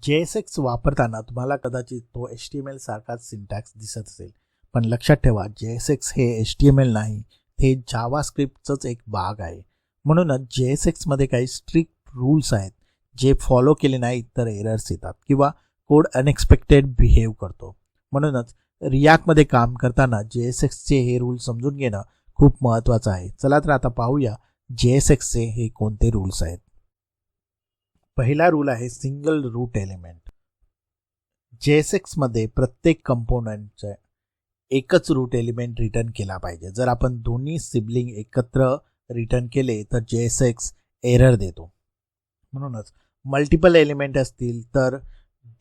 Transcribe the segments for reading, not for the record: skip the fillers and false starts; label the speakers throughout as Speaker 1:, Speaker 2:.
Speaker 1: JSX वापरताना तुम्हाला कदाचित तो HTML सारखाच सिंटॅक्स दिसत असेल, पण लक्षात ठेवा JSX हे HTML नाही, हे जावास्क्रिप्टचंच एक भाग आहे. म्हणूनच JSX मध्ये काही स्ट्रिक्ट रूल्स आहेत, जे फॉलो केले नाहीत तर एरर्स येतात किंवा कोड अनएक्सपेक्टेड बिहेव करतो. म्हणूनच रिॲक्टमध्ये काम करताना JSXचे हे रूल समजून घेणं खूप महत्त्वाचं आहे. चला तर आता पाहूया JSXचे हे कोणते रूल्स आहेत. पहिला रूल आहे सिंगल रूट एलिमेंट. JSX मध्ये प्रत्येक कंपोनंटचा एकच रूट एलिमेंट रिटर्न केला पाहिजे. जर आपण दोन्ही सिबलिंग एकत्र रिटर्न केले तर JSX एरर देतो. म्हणूनच मल्टिपल एलिमेंट असतील तर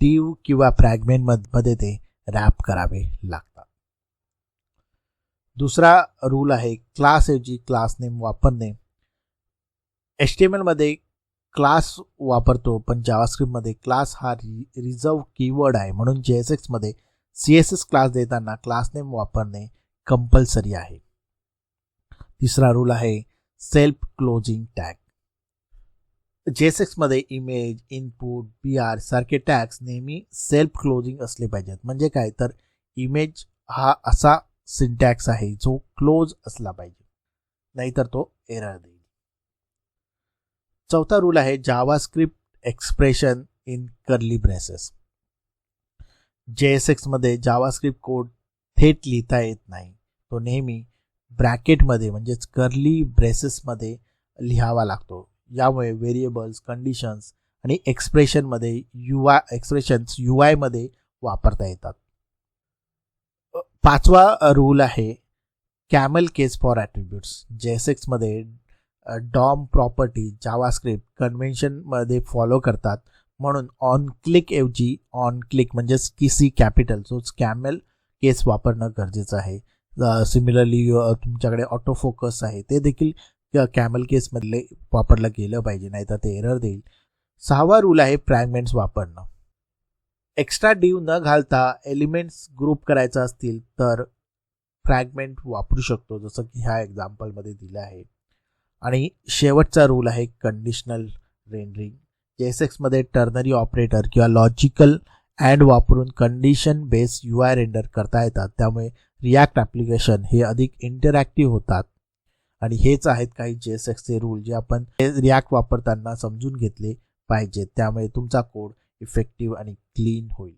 Speaker 1: डिव किंवा फ्रॅगमेंट मध्ये ते रॅप करावे लागतात. दुसरा रूल आहे क्लास ऐवजी क्लास नेम वापरणे. HTML मध्ये क्लास वापरतो, पण जावास्क्रिप्टमध्ये क्लास हा रिझर्व कीवर्ड आहे. म्हणून JSX मध्ये CSS क्लास देताना क्लास नेम वापरणे कंपल्सरी आहे. तिसरा रूल आहे सेल्फ क्लोजिंग टॅग. JSX मध्ये इमेज, इनपुट, BR सारखे टॅग्स नेहमी सेल्फ क्लोजिंग असले पाहिजेत. म्हणजे काय तर इमेज हा असा सिंटॅक्स आहे जो क्लोज असला पाहिजे, नाहीतर तो एरर देईल. चौथा रूल आहे JavaScript expression in curly braces. JSX मध्ये जावास्क्रिप्ट कोड थेट लिहिता येत नाही, तो नेहमी ब्रॅकेटमध्ये म्हणजेच कर्ली ब्रेसेसमध्ये लिहावा लागतो. यामुळे व्हेरिएबल्स, कंडिशन्स आणि एक्सप्रेशन्स UI मध्ये वापरता येतात. पाचवा रूल आहे camel case for attributes. JSX मध्ये डॉम प्रॉपर्टी जावास्क्रिप्ट कन्व्हेन्शन मध्ये फॉलो करतात. म्हणून ऑन क्लिक ऐवजी ऑन क्लिक म्हणजेच किसी कॅपिटल सोच कॅमल केस वापरणं गरजेचं आहे. सिमिलरली तुमच्याकडे ऑटो फोकस आहे, ते देखील कॅमल केस मधले वापरलं गेलं पाहिजे, नाहीतर ते एरर देईल. सहावा रूल आहे फ्रॅगमेंट्स वापरणं. एक्स्ट्रा डिव न घालता एलिमेंट्स ग्रुप करायचं असतील तर फ्रॅगमेंट वापरू शकतो, जसं की ह्या एक्झाम्पलमध्ये दिलं आहे. आणि शेवटचा रूल आहे कंडिशनल रेंडरिंग. JSX मध्ये टर्नरी ऑपरेटर किंवा लॉजिकल अँड वापरून कंडिशन बेस्ड UI रेंडर करता येतात. त्यामुळे रिॲक्ट ॲप्लिकेशन हे अधिक इंटरॅक्टिव्ह होतात. आणि हेच आहेत काही JSXचे रूल जे आपण रिॲक्ट वापरताना समजून घेतले पाहिजेत. त्यामुळे तुमचा कोड इफेक्टिव्ह आणि क्लीन होईल.